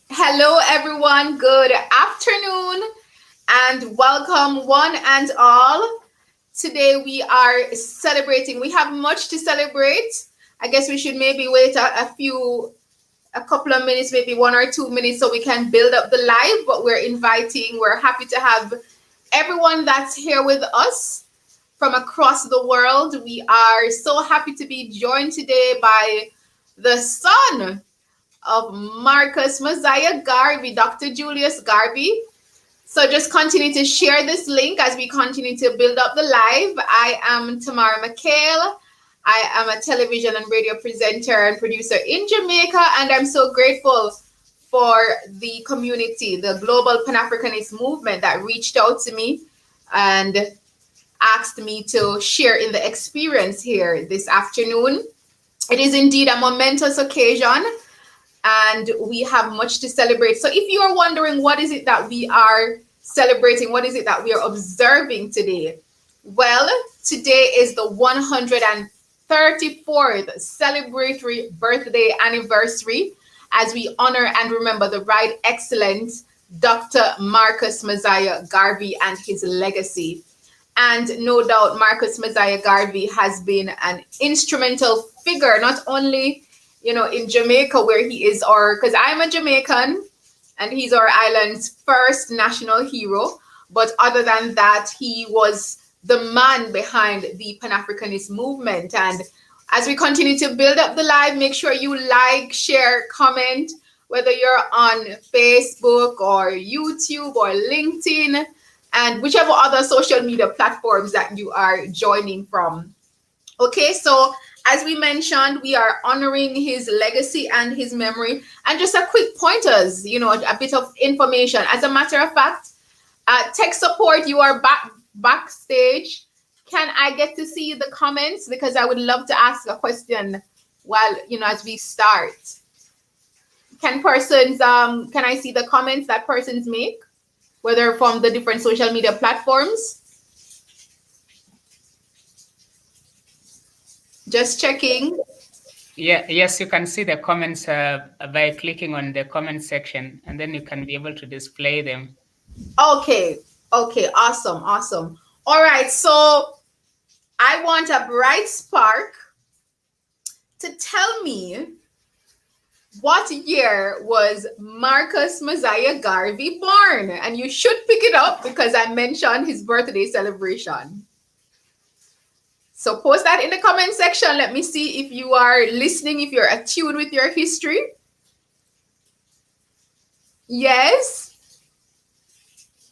Hello, everyone. Good afternoon and welcome, one and all. Today we are celebrating. We have much to celebrate. I guess we should maybe wait a couple of minutes, maybe 1 or 2 minutes, so we can build up the live. But we're happy to have everyone that's here with us from across the world. We are so happy to be joined today by the son of Marcus Mosiah Garvey, Dr. Julius Garvey. So just continue to share this link as we continue to build up the live. I am Tamara McHale. I am a television and radio presenter and producer in Jamaica, and I'm so grateful for the community, the global Pan-Africanist movement that reached out to me and asked me to share in the experience here this afternoon. It is indeed a momentous occasion and we have much to celebrate. So if you are wondering what is it that we are celebrating, what is it that we are observing today? Well, today is the 134th celebratory birthday anniversary as we honor and remember the Right Excellent Dr. Marcus Mosiah Garvey and his legacy. And no doubt, Marcus Mosiah Garvey has been an instrumental figure, not only in Jamaica where he is, or because I'm a Jamaican and he's our island's first national hero. But other than that, he was the man behind the Pan-Africanist movement. And as we continue to build up the live, make sure you like, share, comment, whether you're on Facebook or YouTube or LinkedIn and whichever other social media platforms that you are joining from. Okay, so as we mentioned, we are honoring his legacy and his memory. And just a quick pointers, a bit of information. As a matter of fact, tech support, you are backstage. Can I get to see the comments? Because I would love to ask a question while, as we start. Can I see the comments that persons make, whether from the different social media platforms? Just checking. Yes, you can see the comments by clicking on the comment section, and then you can be able to display them. Okay, awesome. All right, so I want a bright spark to tell me what year was Marcus Mosiah Garvey born? And you should pick it up because I mentioned his birthday celebration. So post that in the comment section. Let me see if you are listening, if you're attuned with your history. Yes.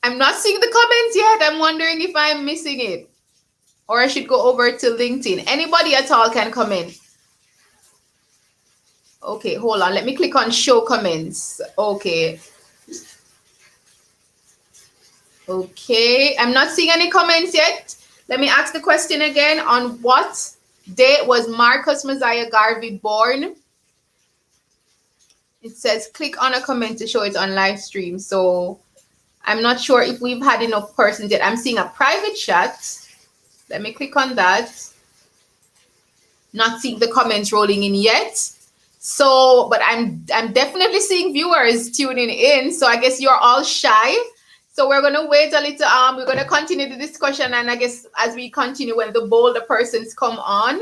I'm not seeing the comments yet. I'm wondering if I'm missing it. Or I should go over to LinkedIn. Anybody at all can comment. Okay, hold on. Let me click on show comments. Okay, I'm not seeing any comments yet. Let me ask the question again. On what date was Marcus Mosiah Garvey born? It says click on a comment to show it on live stream. So I'm not sure if we've had enough persons yet. I'm seeing a private chat. Let me click on that. Not seeing the comments rolling in yet. So, but I'm definitely seeing viewers tuning in. So I guess you're all shy. So we're going to wait a little. We're going to continue the discussion. And I guess as we continue, when the bolder persons come on.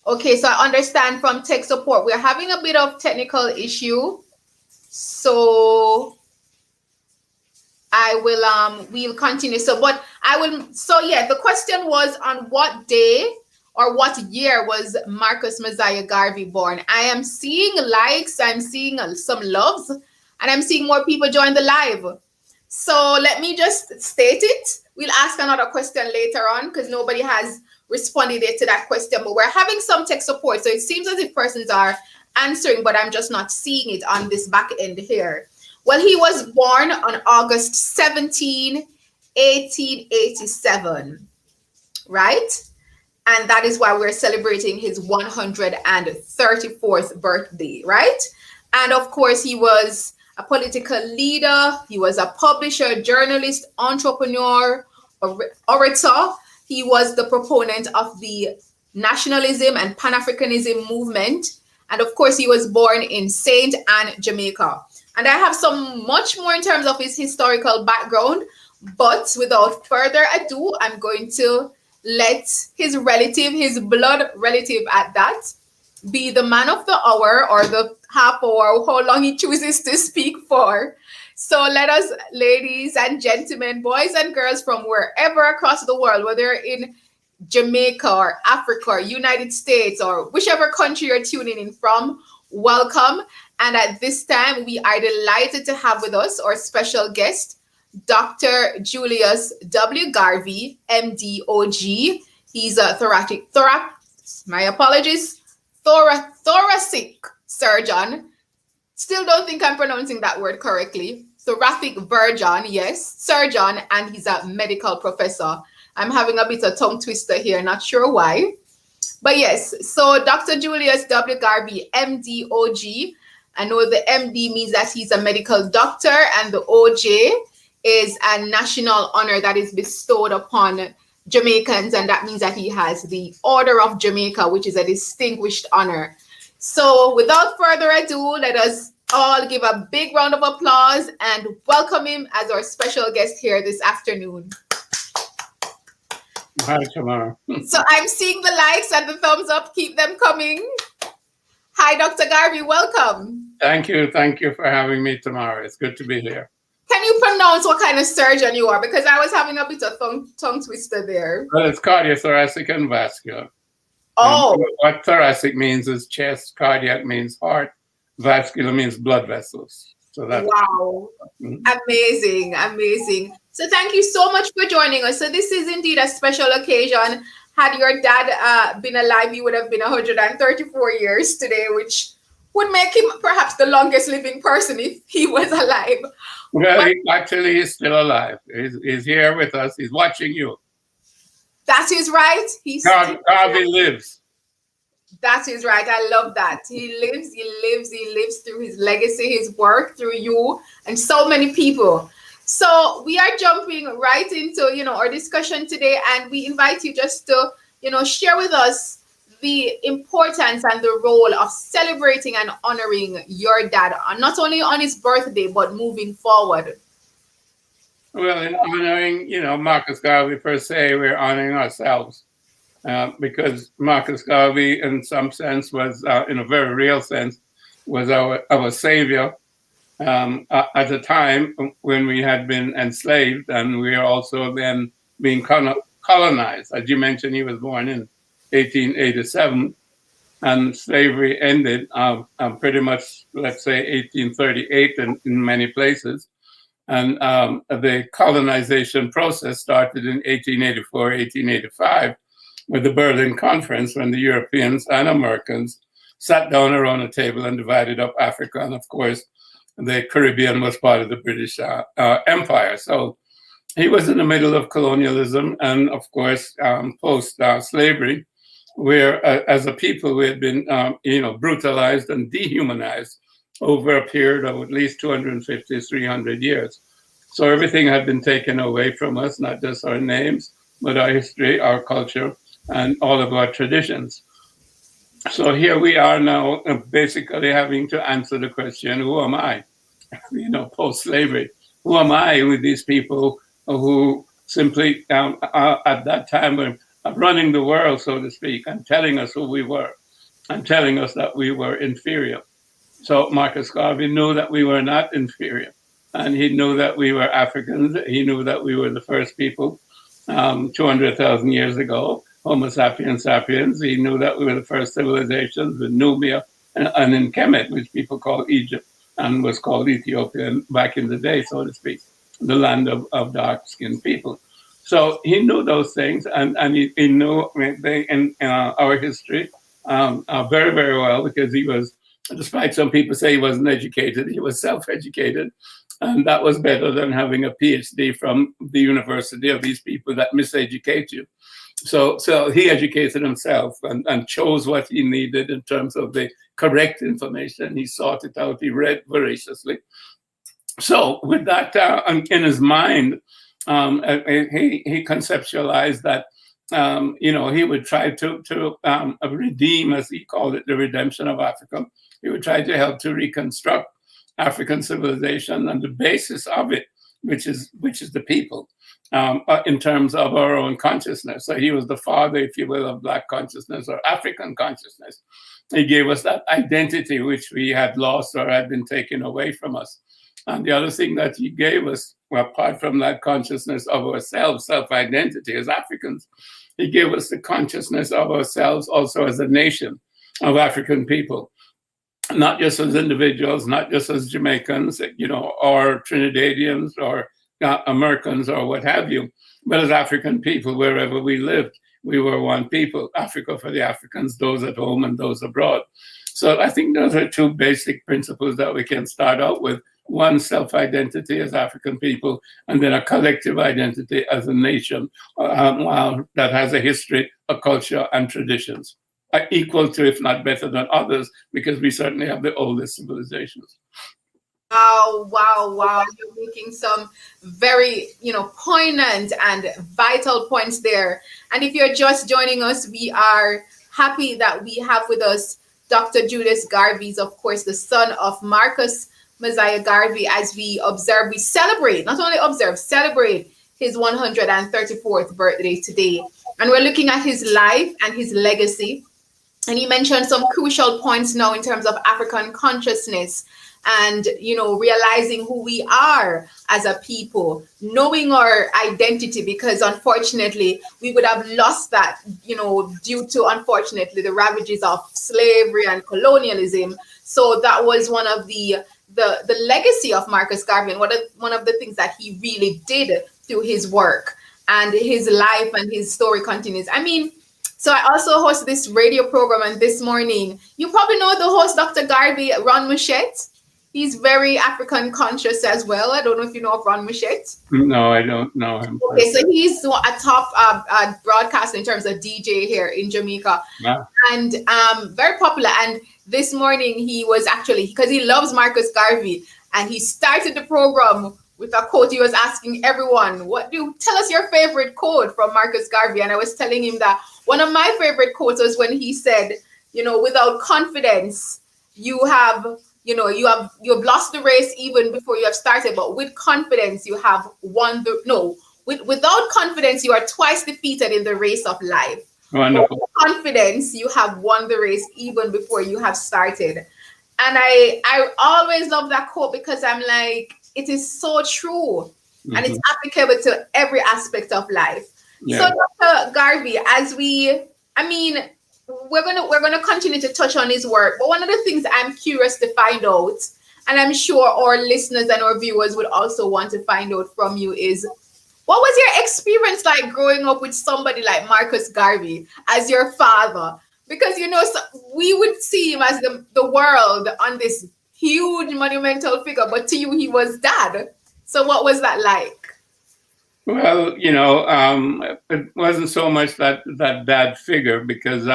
Okay, so I understand from tech support, we're having a bit of technical issue. So we'll continue. The question was on what day or what year was Marcus Mosiah Garvey born? I am seeing likes, I'm seeing some loves, and I'm seeing more people join the live. So let me just state it. We'll ask another question later on because nobody has responded yet to that question, but we're having some tech support. So it seems as if persons are answering, but I'm just not seeing it on this back end here. Well, he was born on August 17, 1887, right? And that is why we're celebrating his 134th birthday, right? And of course, he was a political leader. He was a publisher, journalist, entrepreneur, orator. He was the proponent of the nationalism and Pan-Africanism movement. And of course, he was born in Saint Anne, Jamaica. And I have some much more in terms of his historical background. But without further ado, I'm going to let his relative, his blood relative at that, be the man of the hour or the half hour, how long he chooses to speak for. So let us, ladies and gentlemen, boys and girls from wherever across the world, whether in Jamaica or Africa or United States or whichever country you're tuning in from, welcome. And at this time, we are delighted to have with us our special guest, Dr. Julius W. Garvey, MD-OG. He's a thoracic surgeon. Still don't think I'm pronouncing that word correctly. Thoracic virgin, yes, surgeon, and he's a medical professor. I'm having a bit of tongue twister here, not sure why. But yes, so Dr. Julius W. Garvey, MD-OG. I know the MD means that he's a medical doctor, and the OJ is a national honor that is bestowed upon Jamaicans, and that means that he has the Order of Jamaica, which is a distinguished honor. So without further ado, let us all give a big round of applause and welcome him as our special guest here this afternoon. Hi, Tamara. So I'm seeing the likes and the thumbs up. Keep them coming. Hi, Dr. Garvey. Welcome. Thank you. Thank you for having me, Tamara. It's good to be here. Can you pronounce what kind of surgeon you are? Because I was having a bit of tongue twister there. Well, it's cardiothoracic and vascular. Oh. And what thoracic means is chest, cardiac means heart, vascular means blood vessels. So that's wow. Amazing, amazing. So thank you so much for joining us. So this is indeed a special occasion. Had your dad been alive, he would have been 134 years today, which would make him perhaps the longest living person if he was alive. Well, actually, he's still alive. He's here with us. He's watching you. That is right. Garvey lives. That is right. I love that. He lives through his legacy, his work, through you and so many people. So we are jumping right into, our discussion today, and we invite you just to, share with us the importance and the role of celebrating and honoring your dad, not only on his birthday, but moving forward. Well, in honoring, Marcus Garvey per se, we're honoring ourselves because Marcus Garvey, in some sense, was, in a very real sense, was our savior at a time when we had been enslaved, and we are also then being colonized. As you mentioned, he was born in 1887, and slavery ended pretty much, let's say, 1838 in many places. And the colonization process started in 1884, 1885, with the Berlin Conference, when the Europeans and Americans sat down around a table and divided up Africa. And of course, the Caribbean was part of the British Empire. So he was in the middle of colonialism and, of course, post-slavery, where as a people we had been, brutalized and dehumanized over a period of at least 250, 300 years. So everything had been taken away from us, not just our names, but our history, our culture, and all of our traditions. So here we are now basically having to answer the question, who am I? Post-slavery. Who am I with these people who simply at that time were running the world, so to speak, and telling us who we were, and telling us that we were inferior. So Marcus Garvey knew that we were not inferior, and he knew that we were Africans. He knew that we were the first people 200,000 years ago, Homo sapiens sapiens. He knew that we were the first civilizations in Nubia and in Kemet, which people call Egypt, and was called Ethiopia back in the day, so to speak, the land of dark-skinned people. So he knew those things, and he knew in our history very, very well, because he was, despite some people say he wasn't educated, he was self-educated. And that was better than having a PhD from the university of these people that miseducate you. So he educated himself and chose what he needed in terms of the correct information. He sought it out, he read voraciously. So with that in his mind, he conceptualized that he would try to redeem, as he called it, the redemption of Africa. He would try to help to reconstruct African civilization and the basis of it, which is the people, in terms of our own consciousness. So he was the father, if you will, of Black consciousness or African consciousness. He gave us that identity which we had lost or had been taken away from us. And the other thing that he gave us, apart from that consciousness of ourselves, self-identity as Africans, he gave us the consciousness of ourselves also as a nation of African people, not just as individuals, not just as Jamaicans, or Trinidadians or Americans or what have you, but as African people wherever we lived. We were one people, Africa for the Africans, those at home and those abroad. So I think those are two basic principles that we can start out with. One, self-identity as African people, and then a collective identity as a nation that has a history, a culture, and traditions equal to, if not better than others, because we certainly have the oldest civilizations. Wow. You're making some very, poignant and vital points there. And if you're just joining us, we are happy that we have with us Dr. Julius Garvey, of course, the son of Marcus Mosiah Garvey, as we celebrate his 134th birthday today. And we're looking at his life and his legacy. And he mentioned some crucial points now in terms of African consciousness and, realizing who we are as a people, knowing our identity, because unfortunately we would have lost that, due to, unfortunately, the ravages of slavery and colonialism. So that was one of the legacy of Marcus Garvey, and one of the things that he really did through his work, and his life and his story continues. So I also host this radio program, and this morning, you probably know the host, Dr. Garvey, Ron Mouchette. He's very African conscious as well. I don't know if you know of Ron Mouchette. No, I don't know him. Okay, so he's a top broadcaster in terms of DJ here in Jamaica. Wow. And very popular. And this morning he was actually, because he loves Marcus Garvey, and he started the program with a quote. He was asking everyone, tell us your favorite quote from Marcus Garvey. And I was telling him that one of my favorite quotes was when he said, without confidence, you have lost the race even before you have started, but with confidence, you have won without confidence, you are twice defeated in the race of life. Wonderful. With confidence, you have won the race even before you have started. And I always love that quote, because I'm like, it is so true. Mm-hmm. And it's applicable to every aspect of life. Yeah. So Dr. Garvey, we're gonna continue to touch on his work, but one of the things I'm curious to find out, and I'm sure our listeners and our viewers would also want to find out from you, is what was your experience like growing up with somebody like Marcus Garvey as your father? Because we would see him as the world on this huge monumental figure, but to you he was dad. So what was that like? Well, it wasn't so much that dad figure, because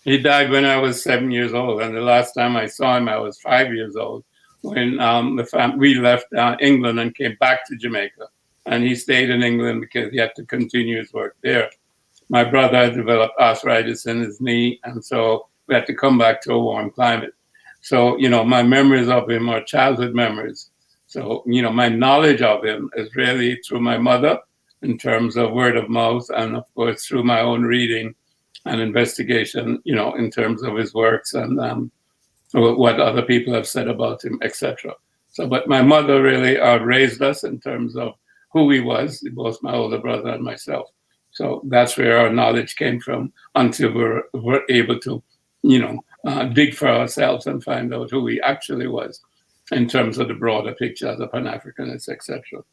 he died when I was 7 years old, and the last time I saw him, I was 5 years old, when we left England and came back to Jamaica, and he stayed in England because he had to continue his work there. My brother had developed arthritis in his knee, and so we had to come back to a warm climate. So, my memories of him are childhood memories. So, my knowledge of him is really through my mother, in terms of word of mouth, and of course through my own reading and investigation, in terms of his works and what other people have said about him, etc. So, but my mother really raised us in terms of who he was, both my older brother and myself. So that's where our knowledge came from, until we're able to, dig for ourselves and find out who he actually was, in terms of the broader picture as a Pan-Africanist, etc.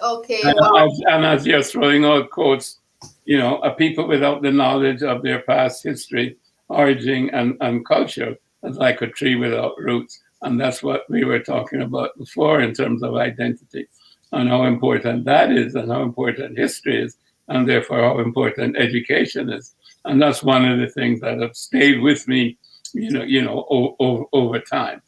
Okay. And as you're throwing out quotes, a people without the knowledge of their past history, origin, and culture is like a tree without roots. And that's what we were talking about before in terms of identity, and how important that is, and how important history is, and therefore how important education is. And that's one of the things that have stayed with me, over time.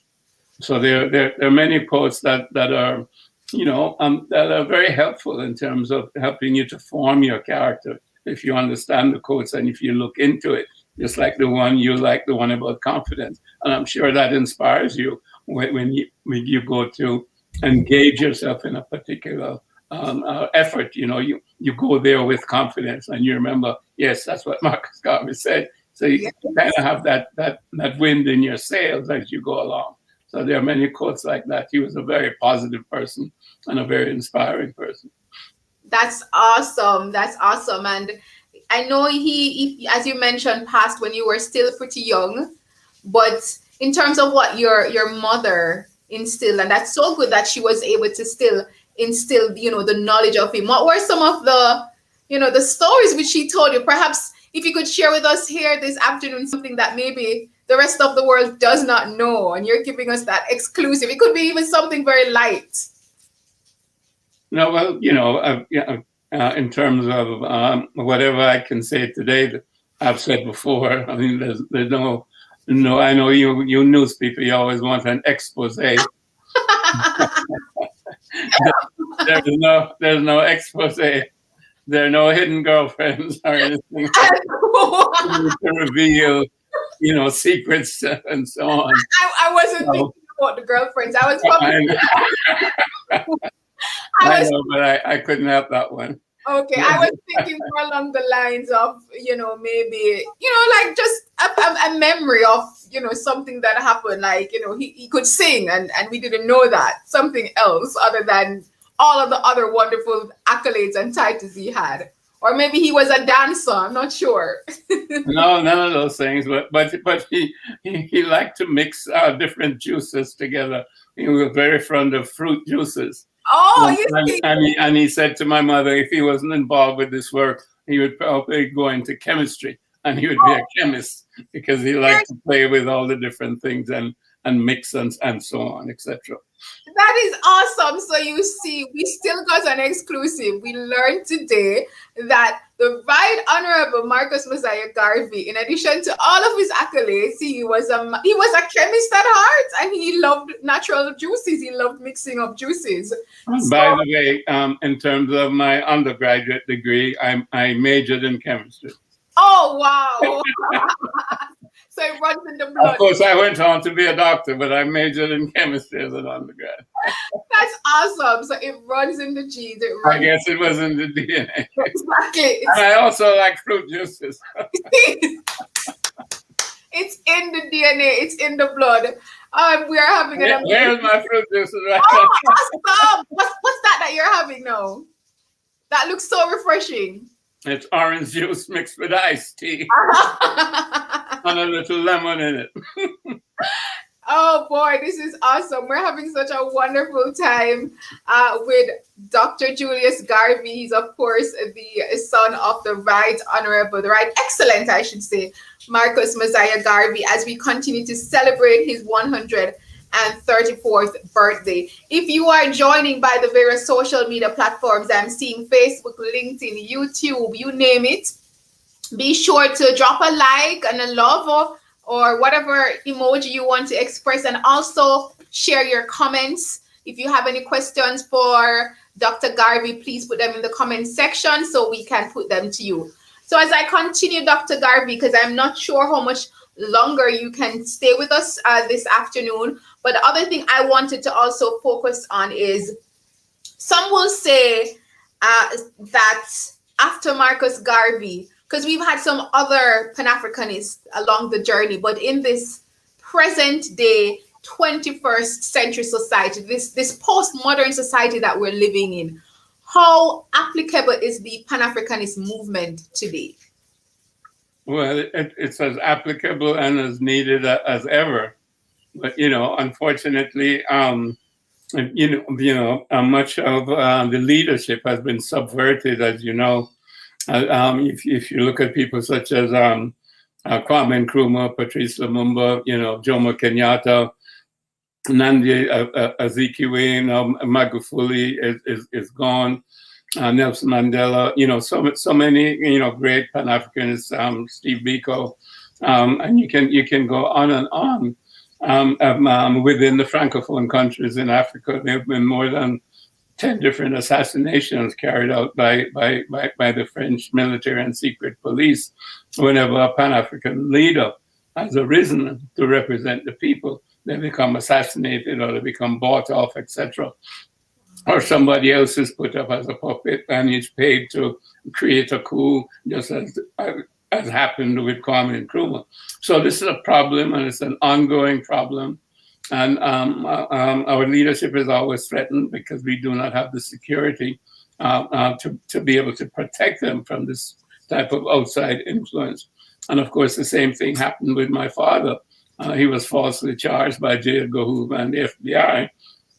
So there are many quotes that are, that are very helpful in terms of helping you to form your character, if you understand the quotes and if you look into it, just like the one about confidence. And I'm sure that inspires you when you go to engage yourself in a particular effort. You go there with confidence and you remember, yes, that's what Marcus Garvey said. So you kind of have that wind in your sails as you go along. So there are many quotes like that. He was a very positive person and a very inspiring person. That's awesome. That's awesome. And I know he, as you mentioned, passed when you were still pretty young, but in terms of what your mother instilled, and that's so good that she was able to still instill, the knowledge of him. What were some of the stories which she told you? Perhaps if you could share with us here this afternoon something that maybe the rest of the world does not know, and you're giving us that exclusive. It could be even something very light. No, well, in terms of whatever I can say today that I've said before, I mean, there's no, I know you news people, you always want an expose. There's no expose. There are no hidden girlfriends or anything to reveal, secrets and so on. I wasn't thinking about the girlfriends. I was probably. I know, but I couldn't help that one. Okay, I was thinking more along the lines of, maybe, like just a memory of, something that happened. Like, he could sing and we didn't know that. Something else other than all of the other wonderful accolades and titles he had. Or maybe he was a dancer. I'm not sure. No, none of those things. But he liked to mix different juices together. He was very fond of fruit juices. Oh, and he said to my mother, if he wasn't involved with this work, he would probably go into chemistry, and he would be a chemist because he liked to play with all the different things and mix and so on, etc. That is awesome. So you see, we still got an exclusive. We learned today that the Right Honorable Marcus Mosiah Garvey, in addition to all of his accolades, he was a chemist at heart, and he loved natural juices. He loved mixing up juices. By the way, in terms of my undergraduate degree, I majored in chemistry. Oh, wow. So it runs in the blood. Of course, I went on to be a doctor, but I majored in chemistry as an undergrad. That's awesome. So it runs in the genes. I guess it was in the DNA. Exactly. And I also like fruit juices. It's in the DNA. It's in the blood. We are having an amazing... Where's my fruit juices right now? Awesome. What's that you're having now? That looks so refreshing. It's orange juice mixed with iced tea. And a little lemon in it. Oh boy, this is awesome. We're having such a wonderful time with Dr. Julius Garvey. He's, of course, the son of the Right Excellent, I should say, Marcus Mosiah Garvey, as we continue to celebrate his 134th birthday. If you are joining by the various social media platforms, I'm seeing Facebook, LinkedIn, YouTube, you name it, be sure to drop a like and a love or whatever emoji you want to express, and also share your comments. If you have any questions for Dr. Garvey, please put them in the comment section so we can put them to you. So as I continue, Dr. Garvey, because I'm not sure how much longer you can stay with us this afternoon, but the other thing I wanted to also focus on is, some will say that after Marcus Garvey, because we've had some other Pan-Africanists along the journey, but in this present day 21st century society, this postmodern society that we're living in, how applicable is the Pan-Africanist movement today? Well, it's as applicable and as needed as ever. But, unfortunately, much of the leadership has been subverted, as you know. If you look at people such as Kwame Nkrumah, Patrice Lumumba, Jomo Kenyatta, Nnamdi Azikiwe, Magufuli is gone, Nelson Mandela, so many great Pan-Africanists, Steve Biko, and you can go on and on. Within the Francophone countries in Africa, there have been more than 10 different assassinations carried out by the French military and secret police whenever a Pan-African leader has arisen to represent the people. They become assassinated or they become bought off, etc. Or somebody else is put up as a puppet and is paid to create a coup, just as happened with Kwame Nkrumah. So this is a problem, and it's an ongoing problem. And our leadership is always threatened because we do not have the security to be able to protect them from this type of outside influence. And of course, the same thing happened with my father. He was falsely charged by J. Edgar Hoover and the FBI,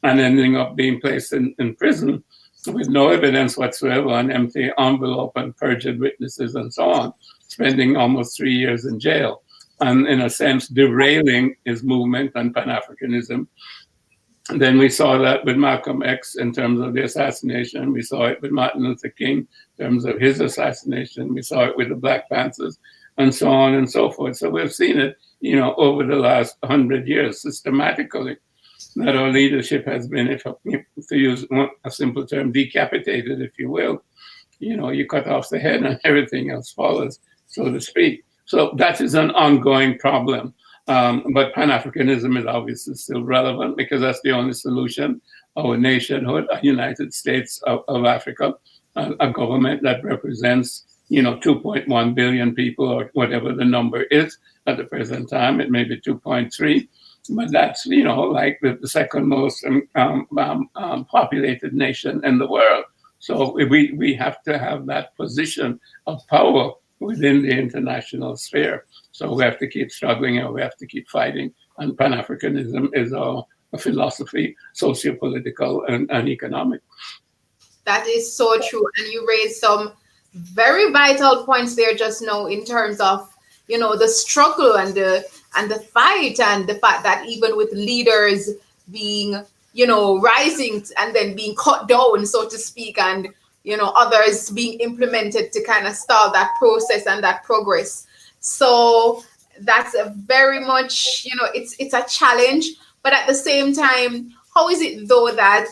and ending up being placed in prison with no evidence whatsoever, an empty envelope and perjured witnesses and so on, spending almost 3 years in jail. And in a sense, derailing his movement and Pan-Africanism. And then we saw that with Malcolm X in terms of the assassination. We saw it with Martin Luther King in terms of his assassination. We saw it with the Black Panthers, and so on and so forth. So we've seen it, over the last 100 years systematically, that our leadership has been, if to use a simple term, decapitated, if you will. You cut off the head and everything else follows, so to speak. So that is an ongoing problem. But Pan-Africanism is obviously still relevant because that's the only solution. Our nationhood, a United States of Africa, a government that represents, 2.1 billion people or whatever the number is at the present time. It may be 2.3, but that's, like the second most populated nation in the world. So we have to have that position of power within the international sphere. So we have to keep struggling and we have to keep fighting. And Pan-Africanism is a philosophy, socio-political and economic. That is so true. And you raised some very vital points there just now in terms of, the struggle and the fight, and the fact that even with leaders being, rising and then being cut down, so to speak, and others being implemented to kind of stall that process and that progress. So that's a very much, it's a challenge. But at the same time, how is it though that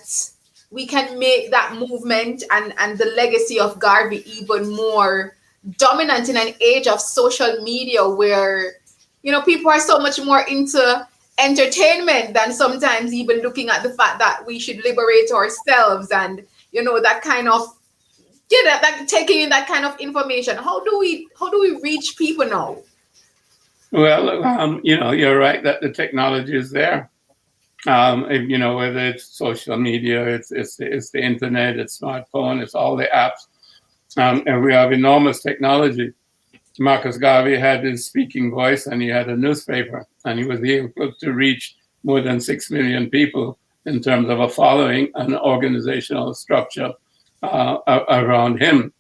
we can make that movement and the legacy of Garvey even more dominant in an age of social media where, people are so much more into entertainment than sometimes even looking at the fact that we should liberate ourselves and, that kind of, that taking in that kind of information. How do we reach people now? Well, you're right that the technology is there. Whether it's social media, it's the internet, it's smartphone, it's all the apps, and we have enormous technology. Marcus Garvey had his speaking voice, and he had a newspaper, and he was able to reach more than 6 million people in terms of a following and organizational structure around him.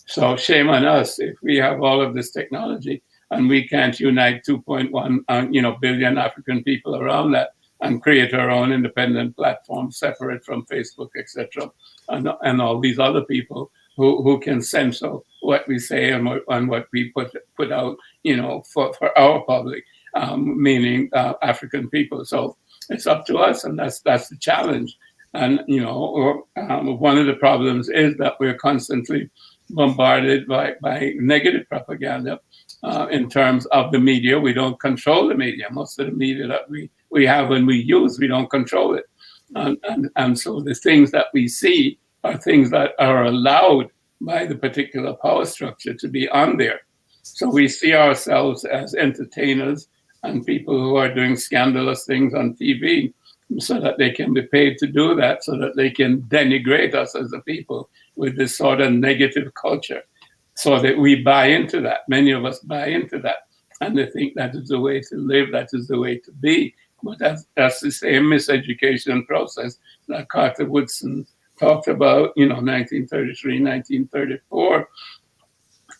So shame on us if we have all of this technology and we can't unite 2.1 billion African people around that and create our own independent platform separate from Facebook, etc., and all these other people who can censor what we say and what we put out, for our public, meaning African people. So it's up to us, and that's the challenge. And one of the problems is that we're constantly bombarded by negative propaganda in terms of the media. We don't control the media. Most of the media that we have and we use, we don't control it. And so the things that we see are things that are allowed by the particular power structure to be on there. So we see ourselves as entertainers and people who are doing scandalous things on TV so that they can be paid to do that, so that they can denigrate us as a people with this sort of negative culture, so that we buy into that. Many of us buy into that, and they think that is the way to live, that is the way to be. But that's the same miseducation process that Carter Woodson talked about, 1933, 1934.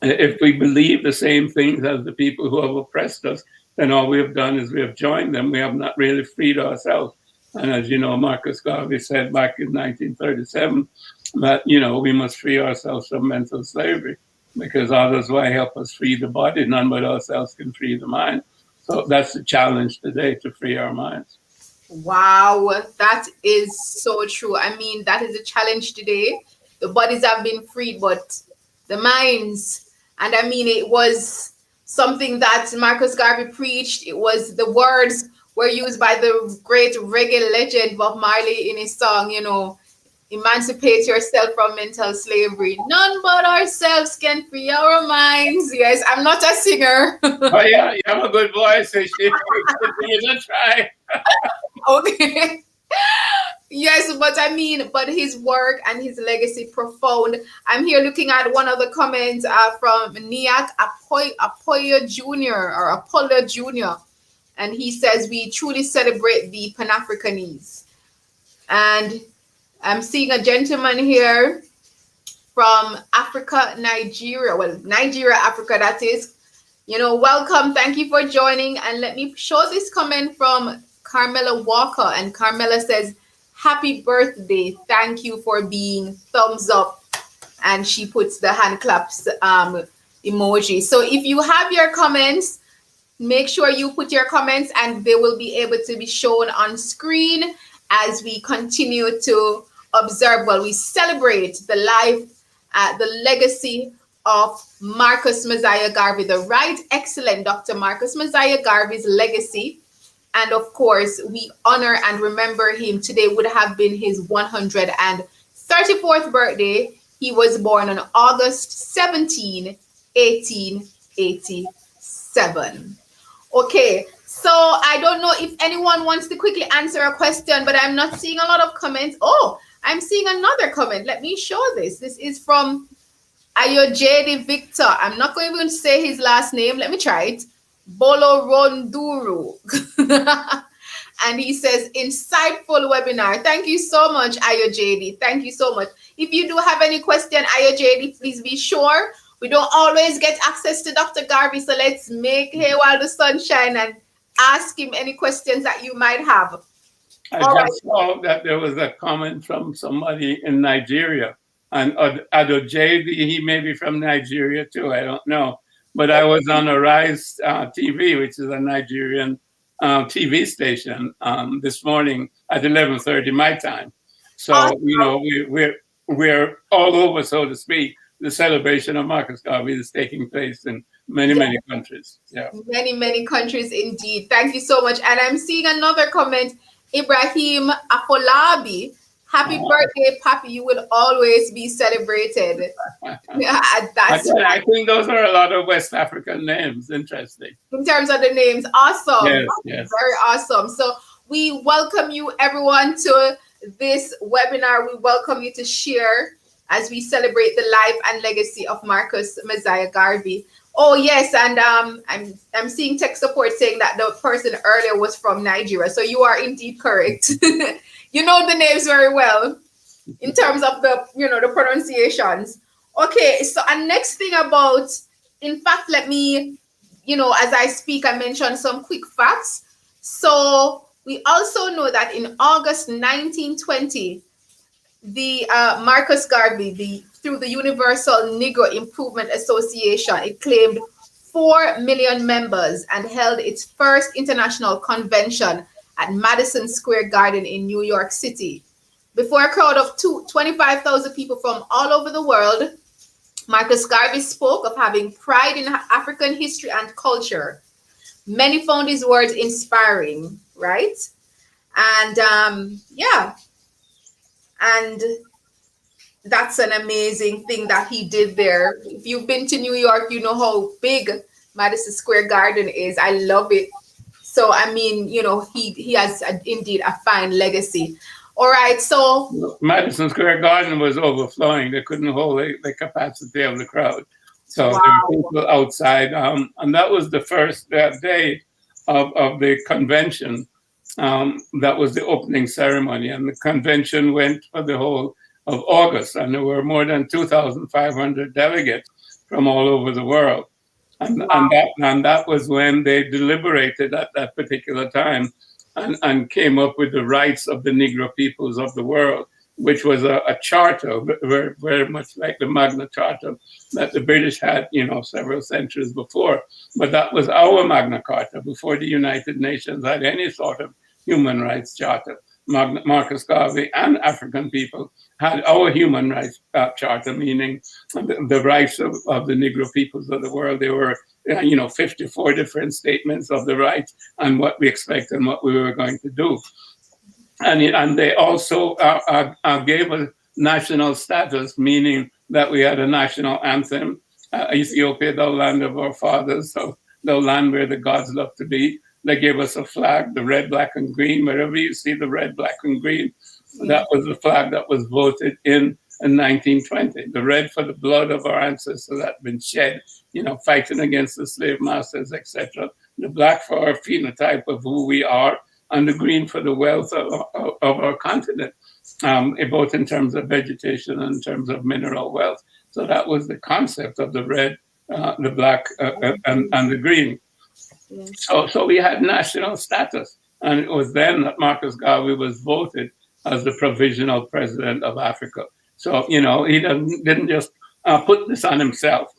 If we believe the same things as the people who have oppressed us, then all we have done is we have joined them. We have not really freed ourselves. And as you know, Marcus Garvey said back in 1937 that, we must free ourselves from mental slavery, because others will help us free the body. None but ourselves can free the mind. So that's the challenge today, to free our minds. Wow, that is so true. I mean, that is a challenge today. The bodies have been freed, but the minds, and I mean, it was something that Marcus Garvey preached. It was the words were used by the great reggae legend Bob Marley in his song, emancipate yourself from mental slavery. None but ourselves can free our minds. Yes, I'm not a singer. Oh yeah, you have a good voice. So you should try. Okay. Yes, but I mean, but his work and his legacy profound. I'm here looking at one of the comments from Niak Apoyo Jr. or Apollo Jr. And he says, we truly celebrate the Pan Africanese. And I'm seeing a gentleman here from Africa, Nigeria. Well, Nigeria, Africa, that is. Welcome. Thank you for joining. And let me show this comment from Carmela Walker. And Carmela says, happy birthday. Thank you for being thumbs up. And she puts the hand claps emoji. So if you have your comments, make sure you put your comments and they will be able to be shown on screen as we continue to observe while we celebrate the life, the legacy of Marcus Mosiah Garvey, the Right Excellent Dr. Marcus Mosiah Garvey's legacy. And of course, we honor and remember him. Today would have been his 134th birthday. He was born on August 17, 1887. Okay, so I don't know if anyone wants to quickly answer a question, but I'm not seeing a lot of comments. Oh, I'm seeing another comment. Let me show this. This is from Ayojede Victor. I'm not going to say his last name. Let me try it. Boloronduru. And he says, insightful webinar. Thank you so much, Ayojede. Thank you so much. If you do have any question, Ayojede, please be sure. We don't always get access to Dr. Garvey, so let's make hay while the sun shines and ask him any questions that you might have. I just saw that there was a comment from somebody in Nigeria. And Adojade, he may be from Nigeria too, I don't know. But I was on Arise TV, which is a Nigerian TV station, this morning at 11:30 my time. So, we're all over, so to speak. The celebration of Marcus Garvey is taking place in many, many countries. Yeah. Many, many countries indeed. Thank you so much. And I'm seeing another comment, Ibrahim Afolabi. Happy birthday, Papi. You will always be celebrated. I think those are a lot of West African names. Interesting. In terms of the names, awesome. Yes. Very awesome. So we welcome you, everyone, to this webinar. We welcome you to share as we celebrate the life and legacy of Marcus Mosiah Garvey. Oh, yes, and I'm seeing tech support saying that the person earlier was from Nigeria. So you are indeed correct. You know the names very well in terms of the pronunciations. Okay, so and next thing about, in fact, let me, as I speak, I mention some quick facts. So we also know that in August 1920, the Marcus Garvey, through the Universal Negro Improvement Association, it claimed 4 million members and held its first international convention at Madison Square Garden in New York City. Before a crowd of 25,000 people from all over the world, Marcus Garvey spoke of having pride in African history and culture. Many found his words inspiring, right? And and that's an amazing thing that he did there. If you've been to New York, you know how big Madison Square Garden is. I love it. So, I mean, he has indeed a fine legacy. All right, so Madison Square Garden was overflowing. They couldn't hold the capacity of the crowd. So there were people outside. And that was the first day of the convention. That was the opening ceremony. And the convention went for the whole of August. And there were more than 2,500 delegates from all over the world. And that was when they deliberated at that particular time and came up with the rights of the Negro peoples of the world, which was a charter, very, very much like the Magna Carta that the British had, several centuries before. But that was our Magna Carta before the United Nations had any sort of, human rights charter. Marcus Garvey and African people had our human rights charter, meaning the rights of the Negro peoples of the world. There were, 54 different statements of the rights and what we expect and what we were going to do. And they also gave us national status, meaning that we had a national anthem, Ethiopia, the land of our fathers, so the land where the gods love to be. They gave us a flag, the red, black, and green. Wherever you see the red, black, and green, that was the flag that was voted in 1920. The red for the blood of our ancestors that had been shed, fighting against the slave masters, etc. The black for our phenotype of who we are, and the green for the wealth of our continent, both in terms of vegetation and in terms of mineral wealth. So that was the concept of the red, the black, and the green. So we had national status, and it was then that Marcus Garvey was voted as the provisional president of Africa. So, he didn't just put this on himself.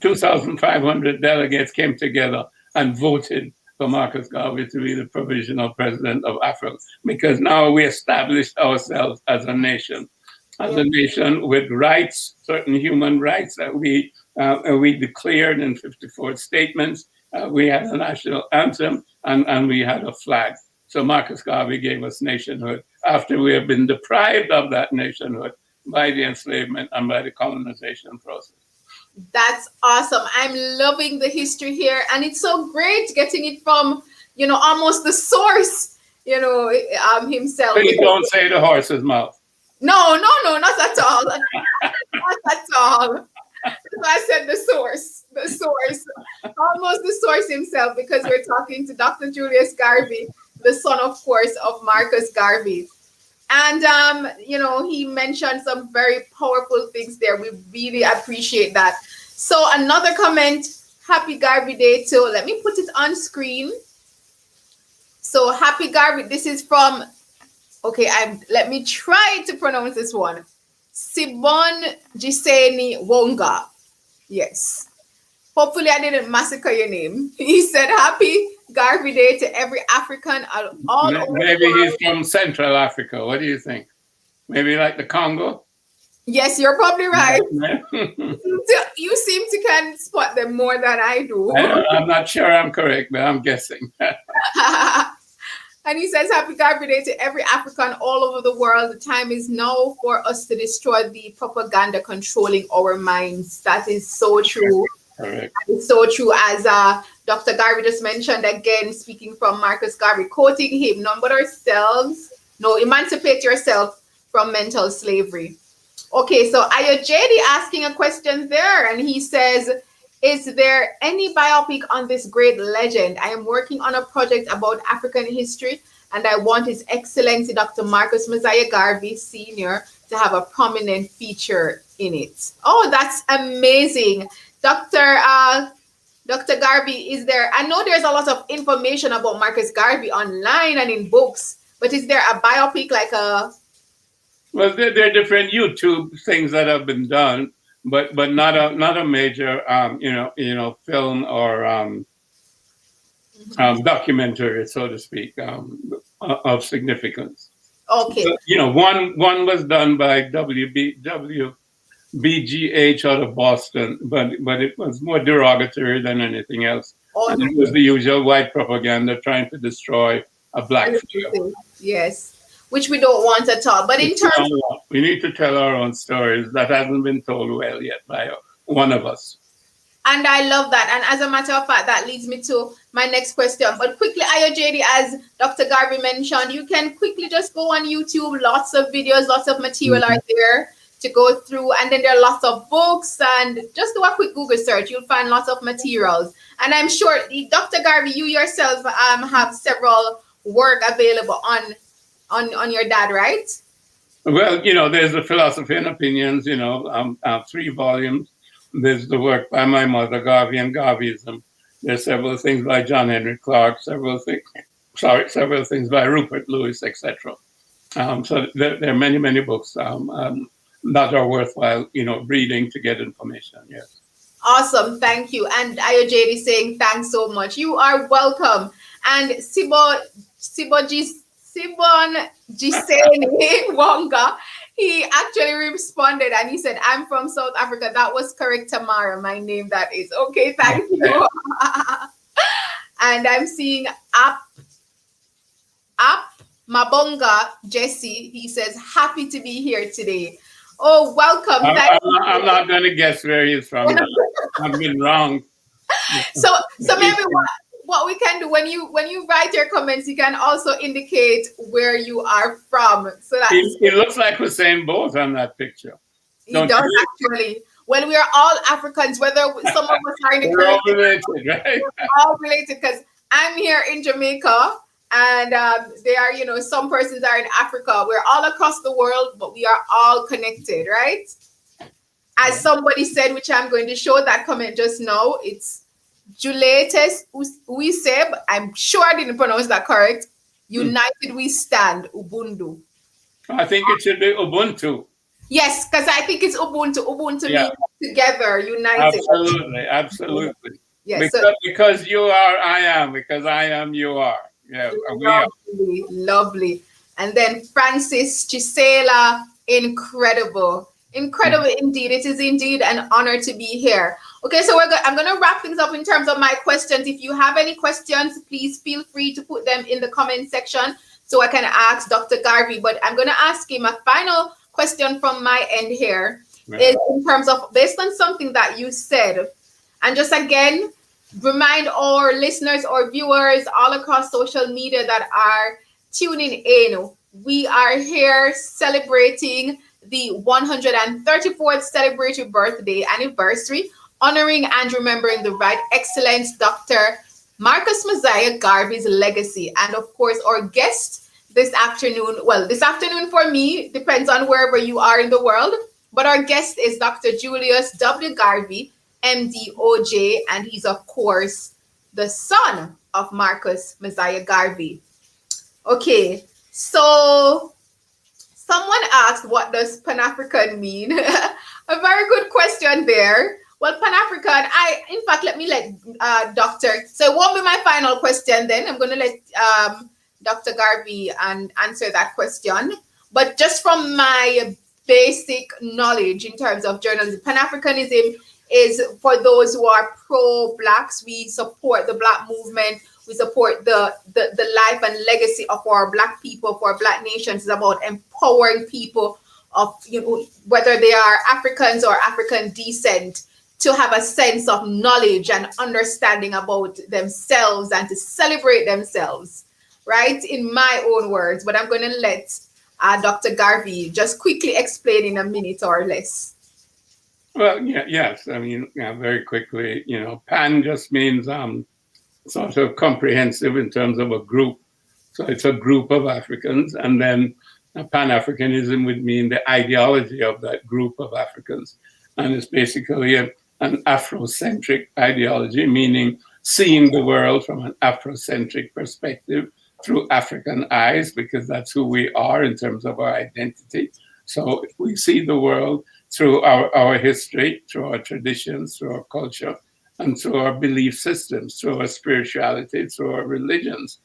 2,500 delegates came together and voted for Marcus Garvey to be the provisional president of Africa, because now we established ourselves as a nation with rights, certain human rights that we declared in 54 statements. We had a national anthem and we had a flag. So Marcus Garvey gave us nationhood after we have been deprived of that nationhood by the enslavement and by the colonization process. That's awesome. I'm loving the history here, and it's so great getting it from, almost the source, himself. Please don't say the horse's mouth. No, not at all. Not at all. I said the source, almost the source himself, because we're talking to Dr. Julius Garvey, the son, of course, of Marcus Garvey. And, he mentioned some very powerful things there. We really appreciate that. So another comment, happy Garvey Day too. Let me put it on screen. So happy Garvey, this is from, let me try to pronounce this one. Sibon Giseni Wonga. Yes. Hopefully I didn't massacre your name. He said, happy Garvey Day to every African all over. Maybe he's from Central Africa. What do you think? Maybe like the Congo? Yes, you're probably right. You seem to can spot them more than I do. I'm not sure I'm correct, but I'm guessing. And he says, happy Garvey Day to every African all over the world. The time is now for us to destroy the propaganda controlling our minds. That is so true. Correct. It's so true, as Dr. Garvey just mentioned, again, speaking from Marcus Garvey, quoting him, none but ourselves, emancipate yourself from mental slavery. Okay, so Ayojedi asking a question there, and he says, is there any biopic on this great legend? I am working on a project about African history, and I want His Excellency Dr. Marcus Mosiah Garvey Sr. to have a prominent feature in it. Oh, that's amazing. Dr. Garvey, I know there's a lot of information about Marcus Garvey online and in books, but is there a biopic like a... Well, there are different YouTube things that have been done, but not a major film or documentary, so to speak, of significance. Okay. So, one was done by BGH out of Boston, but it was more derogatory than anything else. And it was the usual white propaganda trying to destroy a black figure. Yes, which we don't want at all. But in terms, we need to tell our own stories that hasn't been told well yet by one of us. And I love that. And as a matter of fact, that leads me to my next question. But quickly, Ayojedi, as Dr. Garvey mentioned, you can quickly just go on YouTube. Lots of videos, lots of material are there to go through. And then there are lots of books. And just do a quick Google search. You'll find lots of materials. And I'm sure, Dr. Garvey, you yourself have several work available on your dad, right? Well, there's the Philosophy and Opinions, 3 volumes. There's the work by my mother, Garvey and Garveyism. There's several things by John Henry Clark, several things by Rupert Lewis, etc. So there are many, many books that are worthwhile, reading to get information. Yes. Awesome. Thank you. And Ayojedi saying thanks so much. You are welcome. And Sibo Simon Giseni Wonga, he actually responded and he said, I'm from South Africa. That was correct, Tamara. My name that is. Okay, thank you. And I'm seeing App Mabonga Jesse. He says, happy to be here today. Oh, welcome. I'm not going to guess where he's from. I've been wrong. So maybe what we can do when you write your comments, you can also indicate where you are from. So that it looks like Hussein Bolt on that picture. He does actually. Well, we are all Africans, whether some of us are in the We're all related, right? We're all related because I'm here in Jamaica, and they are, some persons are in Africa. We're all across the world, but we are all connected, right? As somebody said, which I'm going to show that comment just now, it's Julius Uiseb. I'm sure I didn't pronounce that correct. United we stand, Ubuntu. I think it should be Ubuntu. Yes, because I think it's Ubuntu. Ubuntu means together, united. Absolutely. Yes, because you are, I am. Because I am, you are. Yeah, we are. Lovely. And then Francis Gisela, incredible indeed. It is indeed an honor to be here. Okay, so I'm going to wrap things up in terms of my questions. If you have any questions, please feel free to put them in the comment section so I can ask Dr. Garvey. But I'm going to ask him a final question from my end here, is in terms of, based on something that you said, and just again, remind our listeners or viewers all across social media that are tuning in, we are here celebrating the 134th celebratory birthday anniversary, honoring and remembering the Right Excellent Dr. Marcus Mosiah Garvey's legacy. And of course, our guest this afternoon for me, depends on wherever you are in the world, but our guest is Dr. Julius W. Garvey, MD OJ, and he's of course the son of Marcus Mosiah Garvey. Okay, so someone asked, what does Pan-African mean? A very good question there. Well, Pan-African, let me let Doctor, so it won't be my final question then. I'm going to let Dr. Garvey answer that question. But just from my basic knowledge in terms of journalism, Pan-Africanism is for those who are pro-Blacks. We support the Black movement. We support the life and legacy of our Black people, for our Black nations. It's about empowering people of, whether they are Africans or African descent, to have a sense of knowledge and understanding about themselves and to celebrate themselves, right? In my own words, but I'm going to let Dr. Garvey just quickly explain in a minute or less. Well, yes. I mean, very quickly, Pan just means sort of comprehensive in terms of a group. So it's a group of Africans, and then Pan-Africanism would mean the ideology of that group of Africans. And it's basically an Afrocentric ideology, meaning seeing the world from an Afrocentric perspective through African eyes, because that's who we are in terms of our identity. So we see the world through our history, through our traditions, through our culture, and through our belief systems, through our spirituality, through our religions.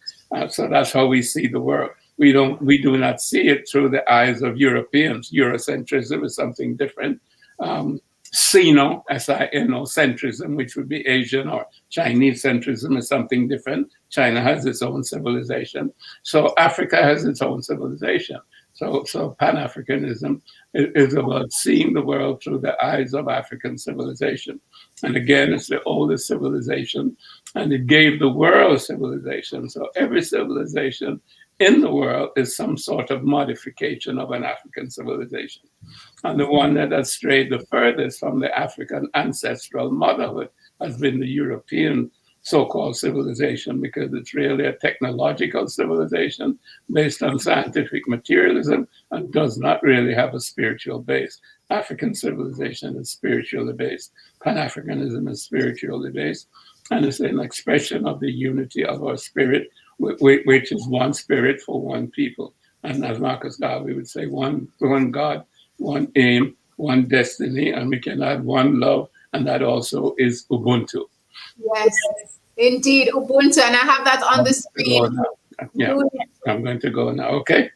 So that's how we see the world. We do not see it through the eyes of Europeans. Eurocentrism is something different. Sino, centrism, which would be Asian or Chinese centrism, is something different. China has its own civilization. So Africa has its own civilization. So Pan-Africanism is about seeing the world through the eyes of African civilization. And again, it's the oldest civilization, and it gave the world civilization. So every civilization in the world is some sort of modification of an African civilization. And the one that has strayed the furthest from the African ancestral motherhood has been the European so-called civilization, because it's really a technological civilization based on scientific materialism and does not really have a spiritual base. African civilization is spiritually based. Pan-Africanism is spiritually based, and it's an expression of the unity of our spirit, which is one spirit for one people. And as Marcus Garvey would say, one God, one aim, one destiny, and we can add one love, and that also is Ubuntu. Yes, indeed, Ubuntu, and I have that on the screen. Yeah, I'm going to go now. Okay.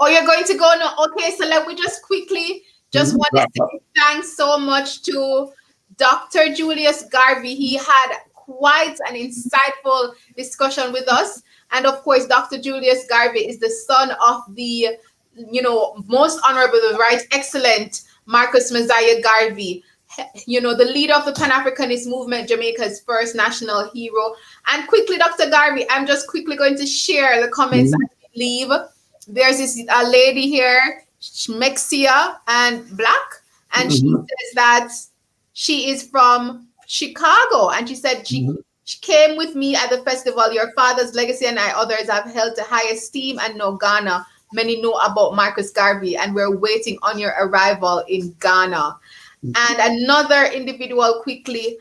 Oh, you're going to go now. Okay, so let me just quickly want to say thanks so much to Dr. Julius Garvey. He had quite an insightful discussion with us. And of course, Dr. Julius Garvey is the son of the, most honorable, the Right Excellent Marcus Mosiah Garvey, the leader of the Pan-Africanist movement, Jamaica's first national hero. And quickly, Dr. Garvey, I'm just quickly going to share the comments as we leave. There's this lady here, Mexia and Black, and she says that she is from Chicago, and she said she came with me at the festival. Your father's legacy and I others have held to high esteem and know Ghana. Many know about Marcus Garvey, and we're waiting on your arrival in Ghana. And another individual quickly,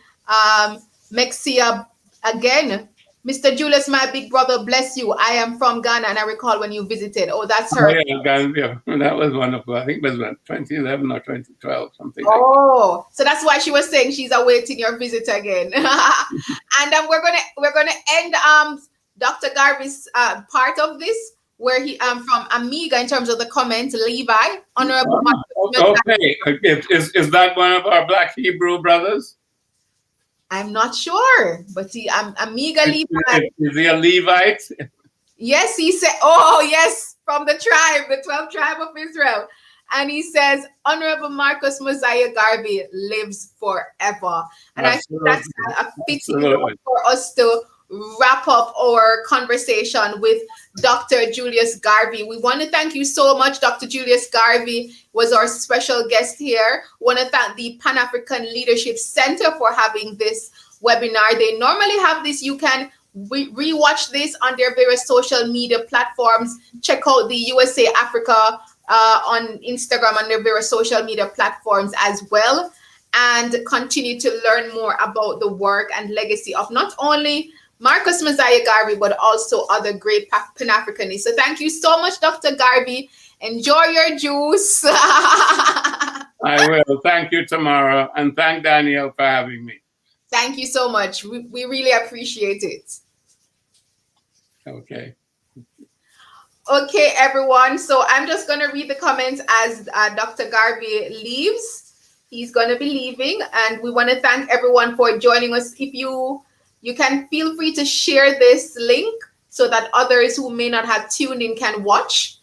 Mexia again. Mr. Julius, my big brother, bless you. I am from Ghana, and I recall when you visited. Oh, that's her. Oh, yeah, Garvey. That was wonderful. I think it was 2011 or 2012, something like that. Oh, so that's why she was saying she's awaiting your visit again. And we're gonna end Dr. Garvey's part of this, where he from Amiga in terms of the comment, Levi, Honorable Marcus. Okay, is that one of our Black Hebrew brothers? I'm not sure, but Amiga Levi. Is he a Levite? Yes, he said, oh, yes, from the tribe, the 12th tribe of Israel. And he says, Honorable Marcus Mosiah Garvey lives forever. And Absolutely. I think that's a fitting note for us to wrap up our conversation with Dr. Julius Garvey. We want to thank you so much. Dr. Julius Garvey was our special guest here. We want to thank the Pan-African Leadership Center for having this webinar. They normally have this. You can re-watch this on their various social media platforms. Check out the USA Africa on Instagram and their various social media platforms as well. And continue to learn more about the work and legacy of not only Marcus Mosiah Garvey, but also other great Pan-Africanists. So thank you so much, Dr. Garvey. Enjoy your juice. I will. Thank you, Tamara. And thank Daniel for having me. Thank you so much. We really appreciate it. Okay. Okay, everyone. So I'm just going to read the comments as Dr. Garvey leaves. He's going to be leaving. And we want to thank everyone for joining us. If you can feel free to share this link so that others who may not have tuned in can watch.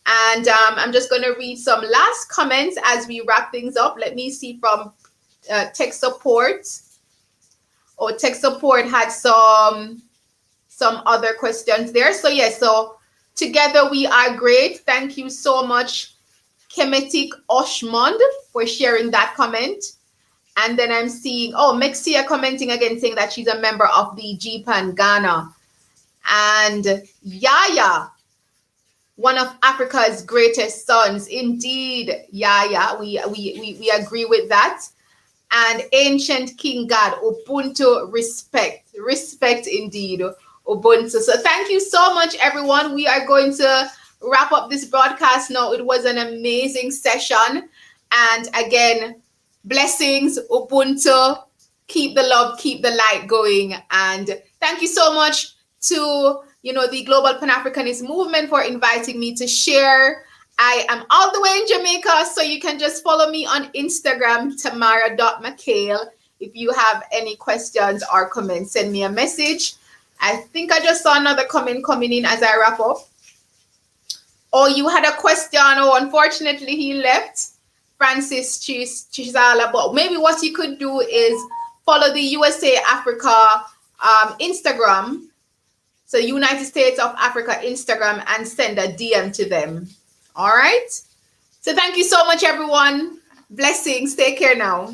And I'm just going to read some last comments as we wrap things up. Let me see from tech support. Oh, tech support had some other questions there. So yes, so together we are great. Thank you so much, Kemetic Oshmond, for sharing that comment. And then I'm seeing, Mexia commenting again, saying that she's a member of the GPAN Ghana. And Yaya, one of Africa's greatest sons. Indeed, Yaya, we agree with that. And Ancient King God, Ubuntu, respect indeed, Ubuntu. So thank you so much, everyone. We are going to wrap up this broadcast now. It was an amazing session. And again, blessings, Ubuntu, keep the love, keep the light going. And thank you so much to, the Global Pan-Africanist Movement for inviting me to share. I am all the way in Jamaica, so you can just follow me on Instagram, tamara.mchale. If you have any questions or comments, send me a message. I think I just saw another comment coming in as I wrap up. Oh, you had a question. Oh, unfortunately, he left. Francis Chisala, but maybe what you could do is follow the USA Africa Instagram, so United States of Africa Instagram, and send a DM to them. All right. So thank you so much, everyone. Blessings. Take care now.